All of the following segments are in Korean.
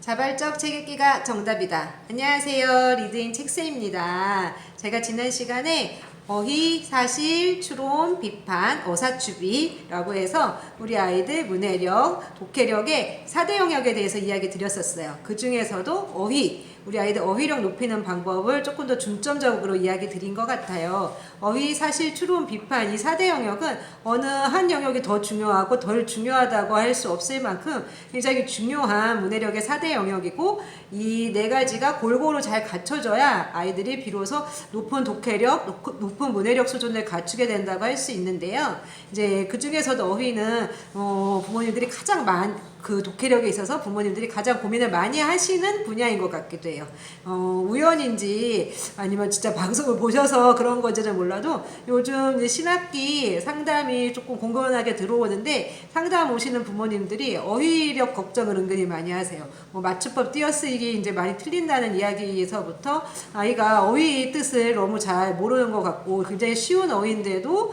자발적 책 읽기가 정답이다. 안녕하세요. 리드인 책쌤입니다. 제가 지난 시간에 어휘, 사실, 추론, 비판, 어사추비라고 해서 우리 아이들 문해력, 독해력의 4대 영역에 대해서 이야기 드렸었어요. 그 중에서도 어휘, 우리 아이들 어휘력 높이는 방법을 조금 더 중점적으로 이야기 드린 것 같아요. 어휘, 사실, 추론, 비판 이 4대 영역은 어느 한 영역이 더 중요하고 덜 중요하다고 할 수 없을 만큼 굉장히 중요한 문해력의 4대 영역이고 이 네 가지가 골고루 잘 갖춰져야 아이들이 비로소 높은 독해력, 높은 문해력 수준을 갖추게 된다고 할 수 있는데요. 이제 그 중에서도 어휘는 부모님들이 가장 그 독해력에 있어서 부모님들이 가장 고민을 많이 하시는 분야인 것 같기도 해요. 우연인지 아니면 진짜 방송을 보셔서 그런 건지는 몰라도 요즘 이제 신학기 상담이 조금 공공연하게 들어오는데 상담 오시는 부모님들이 어휘력 걱정을 은근히 많이 하세요. 맞춤법 띄어쓰기 이제 많이 틀린다는 이야기에서부터 아이가 어휘 뜻을 너무 잘 모르는 것 같고 굉장히 쉬운 어휘인데도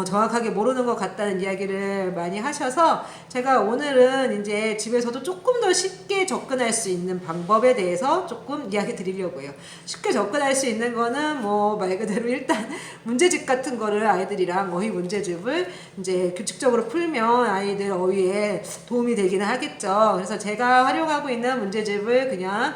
정확하게 모르는 것 같다는 이야기를 많이 하셔서 제가 오늘은 이제 집에서도 조금 더 쉽게 접근할 수 있는 방법에 대해서 조금 이야기 드리려고요. 쉽게 접근할 수 있는 거는 말 그대로 일단 문제집 같은 거를 아이들이랑 어휘 문제집을 이제 규칙적으로 풀면 아이들 어휘에 도움이 되기는 하겠죠. 그래서 제가 활용하고 있는 문제집을 그냥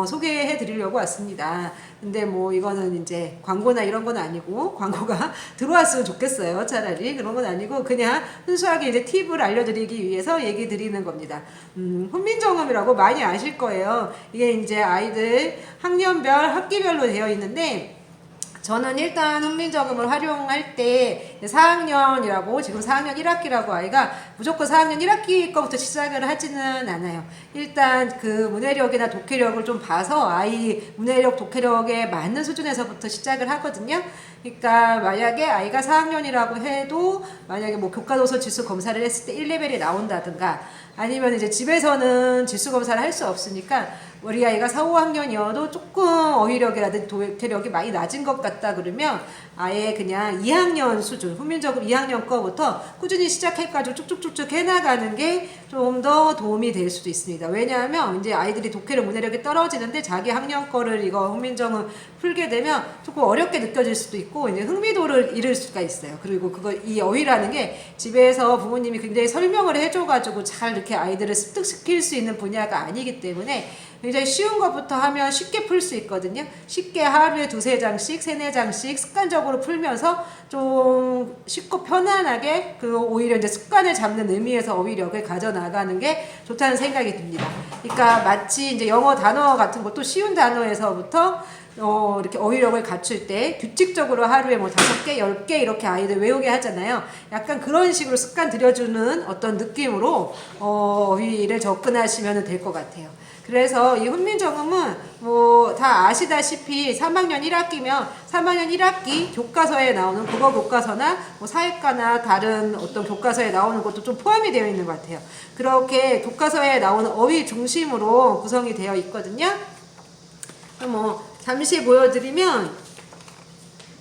소개해 드리려고 왔습니다. 근데 이거는 이제 광고나 이런 건 아니고 광고가 들어왔으면 좋겠어요. 차라리 그런 건 아니고 그냥 순수하게 이제 팁을 알려드리기 위해서 얘기 드리는 겁니다. 훈민정음이라고 많이 아실 거예요. 이게 이제 아이들 학년별 학기별로 되어 있는데 저는 일단 훈민정음을 활용할 때 4학년이라고 지금 4학년 1학기라고 아이가 무조건 4학년 1학기 거부터 시작을 하지는 않아요. 일단 그 문해력이나 독해력을 좀 봐서 아이 문해력, 독해력에 맞는 수준에서부터 시작을 하거든요. 그러니까 만약에 아이가 4학년이라고 해도 만약에 교과도서 지수 검사를 했을 때 1레벨이 나온다든가 아니면 이제 집에서는 지수 검사를 할 수 없으니까 우리 아이가 4, 5학년이어도 조금 어휘력이라든지 독해력이 많이 낮은 것 같다 그러면 아예 그냥 2학년 수준, 훈민정음 2학년 거부터 꾸준히 시작해가지고 쭉쭉쭉쭉 해나가는 게 좀 더 도움이 될 수도 있습니다. 왜냐하면 이제 아이들이 독해력, 문해력이 떨어지는데 자기 학년 거를 이거 훈민정음 풀게 되면 조금 어렵게 느껴질 수도 있고 이제 흥미도를 잃을 수가 있어요. 그리고 이 어휘라는 게 집에서 부모님이 굉장히 설명을 해줘가지고 잘 이렇게 아이들을 습득시킬 수 있는 분야가 아니기 때문에 굉장히 쉬운 것부터 하면 쉽게 풀 수 있거든요. 쉽게 하루에 2-3장씩, 3-4장씩 습관적으로 풀면서 좀 쉽고 편안하게 오히려 이제 습관을 잡는 의미에서 어휘력을 가져나가는 게 좋다는 생각이 듭니다. 그러니까 마치 이제 영어 단어 같은 것도 쉬운 단어에서부터 이렇게 어휘력을 갖출 때 규칙적으로 하루에 5개, 10개 이렇게 아이들 외우게 하잖아요. 약간 그런 식으로 습관 들여주는 어떤 느낌으로 어휘를 접근하시면 될 것 같아요. 그래서 이 훈민정음은 다 아시다시피 3학년 1학기면 3학년 1학기 교과서에 나오는 국어 교과서나 사회과나 다른 어떤 교과서에 나오는 것도 좀 포함이 되어 있는 것 같아요. 그렇게 교과서에 나오는 어휘 중심으로 구성이 되어 있거든요. 잠시 보여드리면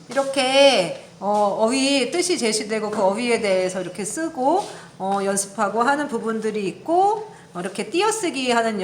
이렇게 어휘 뜻이 제시되고 그 어휘에 대해서 이렇게 쓰고 연습하고 하는 부분들이 있고 이렇게 띄어쓰기 하는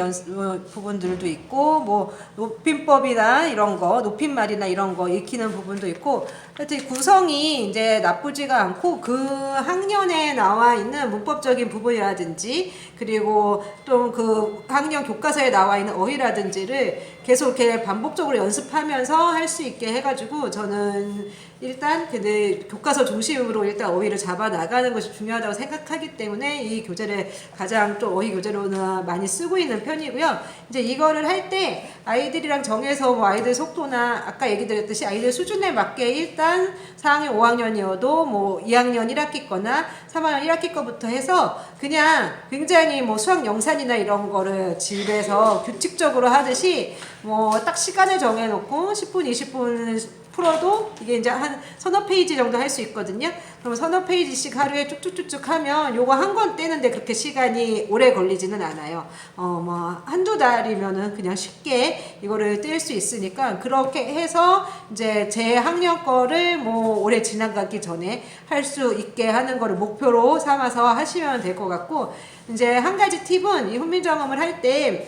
부분들도 있고 높임법이나 이런 거 높임말이나 이런 거 익히는 부분도 있고 하여튼 구성이 이제 나쁘지가 않고 그 학년에 나와 있는 문법적인 부분이라든지 그리고 또 그 학년 교과서에 나와 있는 어휘라든지를 계속 이렇게 반복적으로 연습하면서 할 수 있게 해가지고 저는 일단 근데 교과서 중심으로 일단 어휘를 잡아 나가는 것이 중요하다고 생각하기 때문에 이 교재를 가장 좀 어휘 교재로는 많이 쓰고 있는 편이고요. 이제 이거를 할 때 아이들이랑 정해서 아이들 속도나 아까 얘기 드렸듯이 아이들 수준에 맞게 일단 4학년, 5학년이어도 2학년 1학기 거나 3학년 1학기 거부터 해서 그냥 굉장히 수학 영산이나 이런 거를 집에서 규칙적으로 하듯이 딱 시간을 정해놓고 10분, 20분 풀어도 이게 이제 한 서너 페이지 정도 할 수 있거든요. 그럼 서너 페이지씩 하루에 쭉쭉쭉쭉 하면 요거 한 권 떼는데 그렇게 시간이 오래 걸리지는 않아요. 한두 달이면은 그냥 쉽게 이거를 뗄 수 있으니까 그렇게 해서 이제 제 학년 거를 올해 지나가기 전에 할 수 있게 하는 거를 목표로 삼아서 하시면 될 것 같고 이제 한 가지 팁은 이 훈민정음을 할 때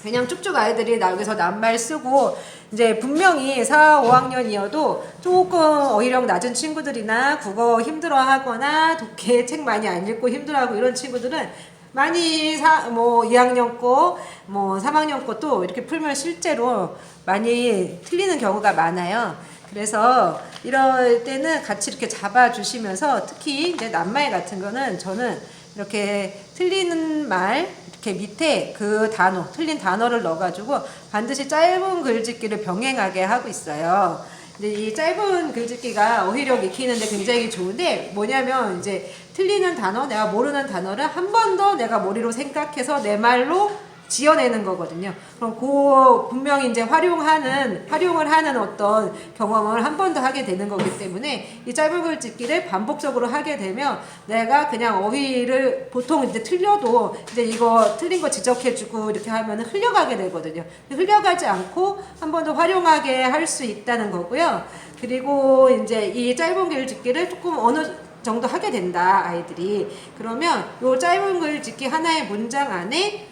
그냥 쭉쭉 아이들이 여기서 낱말 쓰고 이제 분명히 4, 5학년이어도 조금 어휘력 낮은 친구들이나 국어 힘들어하거나 독해 책 많이 안 읽고 힘들어하고 이런 친구들은 많이 2학년 거, 3학년 것도 이렇게 풀면 실제로 많이 틀리는 경우가 많아요. 그래서 이럴 때는 같이 이렇게 잡아주시면서 특히 이제 낱말 같은 거는 저는 이렇게 틀리는 말 이렇게 밑에 그 단어, 틀린 단어를 넣어가지고 반드시 짧은 글짓기를 병행하게 하고 있어요. 근데 이 짧은 글짓기가 어휘력 익히는데 굉장히 좋은데 뭐냐면 이제 틀리는 단어, 내가 모르는 단어를 한 번 더 내가 머리로 생각해서 내 말로 지어내는 거거든요. 그럼 그 분명히 이제 활용을 하는 어떤 경험을 한 번 더 하게 되는 거기 때문에 이 짧은 글짓기를 반복적으로 하게 되면 내가 그냥 어휘를 보통 이제 틀려도 이제 이거 틀린 거 지적해주고 이렇게 하면 흘려가게 되거든요. 흘려가지 않고 한 번 더 활용하게 할 수 있다는 거고요. 그리고 이제 이 짧은 글짓기를 조금 어느 정도 하게 된다, 아이들이. 그러면 요 짧은 글짓기 하나의 문장 안에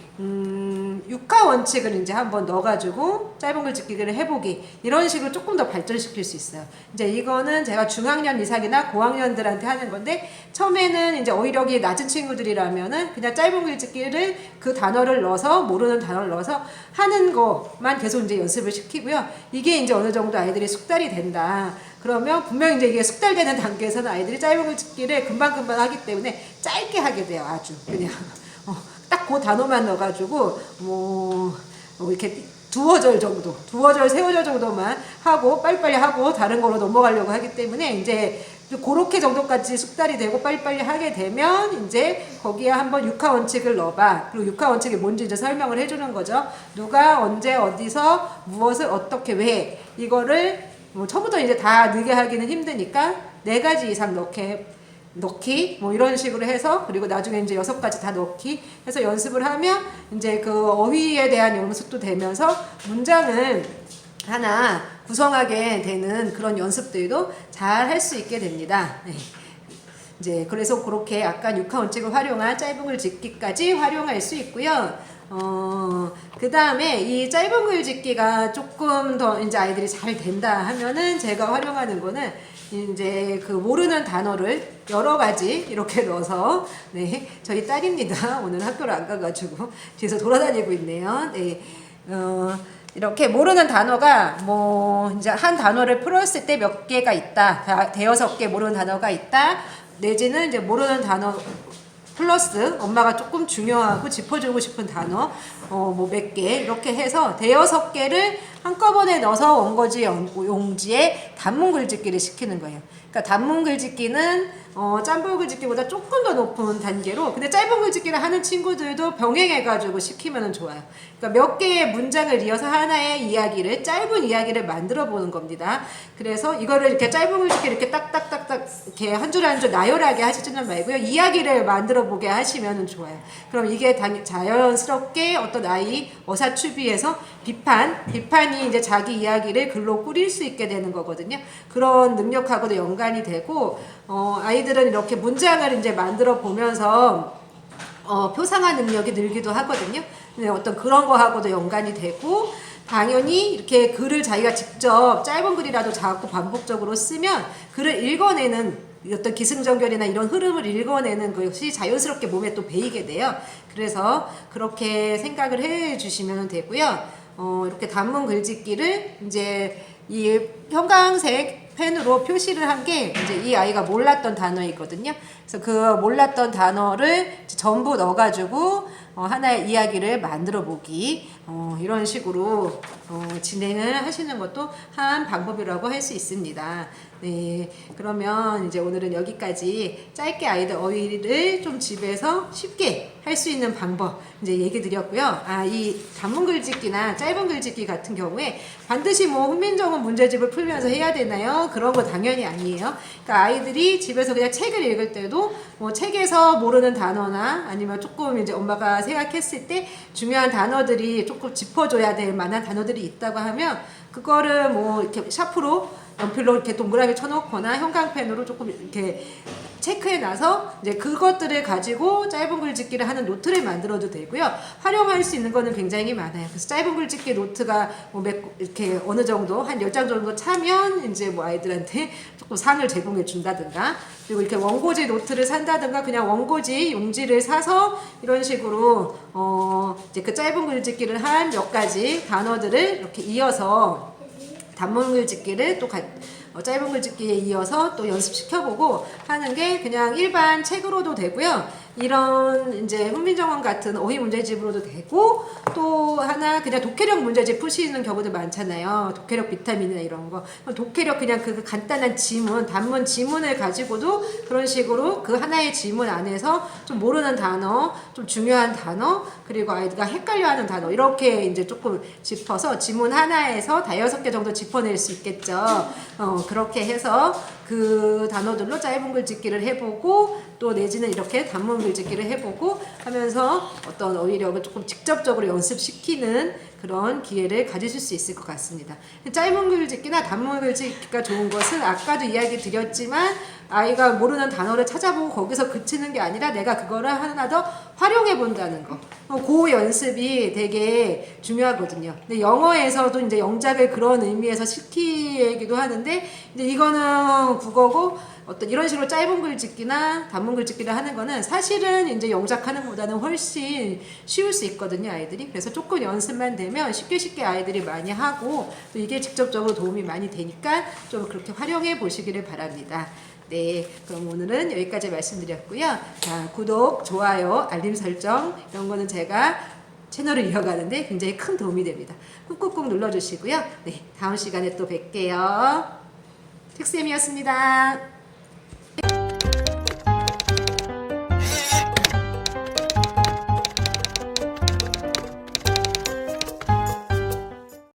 육하 원칙을 이제 한번 넣어가지고 짧은 글짓기를 해보기 이런 식으로 조금 더 발전시킬 수 있어요. 이제 이거는 제가 중학년 이상이나 고학년들한테 하는 건데 처음에는 이제 어휘력이 낮은 친구들이라면은 그냥 짧은 글짓기를 그 단어를 넣어서 모르는 단어를 넣어서 하는 것만 계속 이제 연습을 시키고요. 이게 이제 어느 정도 아이들이 숙달이 된다. 그러면 분명히 이제 이게 숙달되는 단계에서는 아이들이 짧은 글짓기를 금방금방 하기 때문에 짧게 하게 돼요. 아주 그냥. 딱 그 단어만 넣어가지고 이렇게 두어 절 정도, 두어 절, 세어 절 정도만 하고 빨리빨리 하고 다른 거로 넘어가려고 하기 때문에 이제 그렇게 정도까지 숙달이 되고 빨리빨리 하게 되면 이제 거기에 한번 육하 원칙을 넣어봐. 그리고 육하 원칙이 뭔지 이제 설명을 해주는 거죠. 누가 언제 어디서 무엇을 어떻게 왜 이거를 처음부터 이제 다 느게 하기는 힘드니까 4가지 이상 넣기 이런 식으로 해서 그리고 나중에 이제 6가지 다 넣기 해서 연습을 하면 이제 그 어휘에 대한 연습도 되면서 문장을 하나 구성하게 되는 그런 연습들도 잘 할 수 있게 됩니다. 네. 이제 그래서 그렇게 약간 육하 원칙을 활용한 짧은 글짓기까지 활용할 수 있고요. 그 다음에 이 짧은 글짓기가 조금 더 이제 아이들이 잘 된다 하면은 제가 활용하는 거는 이제 그 모르는 단어를 여러 가지 이렇게 넣어서 네, 저희 딸입니다. 오늘 학교를 안 가가지고 뒤에서 돌아다니고 있네요. 네, 이렇게 모르는 단어가 이제 한 단어를 풀었을 때 몇 개가 있다, 대여섯 개 모르는 단어가 있다, 내지는 이제 모르는 단어 플러스 엄마가 조금 중요하고 짚어주고 싶은 단어 몇 개 이렇게 해서 대여섯 개를 한꺼번에 넣어서 원고지 용지에 단문 글짓기를 시키는 거예요. 그러니까 단문 글짓기는 짬볼 글짓기보다 조금 더 높은 단계로 근데 짧은 글짓기를 하는 친구들도 병행해가지고 시키면 좋아요. 그러니까 몇 개의 문장을 이어서 하나의 이야기를 짧은 이야기를 만들어 보는 겁니다. 그래서 이거를 이렇게 짧은 글짓기 이렇게 딱딱딱딱 이렇게 한 줄 한 줄 나열하게 하시지는 말고요. 이야기를 만들어 보게 하시면 좋아요. 그럼 이게 자연스럽게 어떤 아이 어사추비에서 비판이 이제 자기 이야기를 글로 꾸릴 수 있게 되는 거거든요. 그런 능력하고도 연관이 되고 아이들은 이렇게 문장을 이제 만들어 보면서 표상화 능력이 늘기도 하거든요. 어떤 그런 거하고도 연관이 되고 당연히 이렇게 글을 자기가 직접 짧은 글이라도 자꾸 반복적으로 쓰면 글을 읽어내는 어떤 기승전결이나 이런 흐름을 읽어내는 것이 자연스럽게 몸에 또 배이게 돼요. 그래서 그렇게 생각을 해 주시면 되고요. 이렇게 단문 글짓기를 이제 이 형광색 펜으로 표시를 한 게 이제 이 아이가 몰랐던 단어이거든요. 그래서 그 몰랐던 단어를 전부 넣어가지고 하나의 이야기를 만들어 보기 이런 식으로 진행을 하시는 것도 한 방법이라고 할 수 있습니다. 네, 그러면 이제 오늘은 여기까지 짧게 아이들 어휘를 좀 집에서 쉽게 할 수 있는 방법 이제 얘기 드렸고요. 이 단문 글짓기나 짧은 글짓기 같은 경우에 반드시 훈민정음 문제집을 풀면서 해야 되나요? 그런 거 당연히 아니에요. 그러니까 아이들이 집에서 그냥 책을 읽을 때도 책에서 모르는 단어나 아니면 조금 이제 엄마가 생각했을 때 중요한 단어들이 조금 짚어줘야 될 만한 단어들이 있다고 하면 그거를 이렇게 샤프로 연필로 이렇게 동그라미 쳐놓거나 형광펜으로 조금 이렇게 체크해놔서 이제 그것들을 가지고 짧은 글짓기를 하는 노트를 만들어도 되고요. 활용할 수 있는 거는 굉장히 많아요. 그래서 짧은 글짓기 노트가 뭐 이렇게 어느 정도 한 10장 정도 차면 이제 뭐 아이들한테 조금 상을 제공해 준다든가, 그리고 이렇게 원고지 노트를 산다든가 그냥 원고지 용지를 사서 이런 식으로 이제 그 짧은 글짓기를 한 몇 가지 단어들을 이렇게 이어서 단문 글짓기를 또 짧은 글짓기에 이어서 또 연습시켜보고 하는 게 그냥 일반 책으로도 되고요. 이런 이제 훈민정음 같은 어휘 문제집으로도 되고, 또 하나 그냥 독해력 문제집 푸시는 경우도 많잖아요. 독해력 비타민이나 이런 거. 독해력 그냥 그 간단한 지문, 단문 지문을 가지고도 그런 식으로 그 하나의 지문 안에서 좀 모르는 단어, 좀 중요한 단어, 그리고 아이가 헷갈려하는 단어 이렇게 이제 조금 짚어서 지문 하나에서 5개 정도 짚어낼 수 있겠죠. 그렇게 해서 그 단어들로 짧은 글짓기를 해보고, 또 내지는 이렇게 단문 글짓기를 해보고 하면서 어떤 어휘력을 조금 직접적으로 연습시키는 그런 기회를 가지실 수 있을 것 같습니다. 짧은 글짓기나 단문 글짓기가 좋은 것은 아까도 이야기 드렸지만, 아이가 모르는 단어를 찾아보고 거기서 그치는 게 아니라 내가 그거를 하나 더 활용해 본다는 거. 그 연습이 되게 중요하거든요. 근데 영어에서도 이제 영작을 그런 의미에서 시키기도 하는데, 이제 이거는 국어고 어떤 이런 식으로 짧은 글짓기나 단문 글짓기를 하는 거는 사실은 이제 영작하는 것보다는 훨씬 쉬울 수 있거든요, 아이들이. 그래서 조금 연습만 되면 쉽게 아이들이 많이 하고, 또 이게 직접적으로 도움이 많이 되니까 좀 그렇게 활용해 보시기를 바랍니다. 네, 그럼 오늘은 여기까지 말씀드렸고요. 자, 구독, 좋아요, 알림 설정 이런 거는 제가 채널을 이어가는데 굉장히 큰 도움이 됩니다. 꾹꾹꾹 눌러주시고요. 네, 다음 시간에 또 뵐게요. 책쌤이었습니다.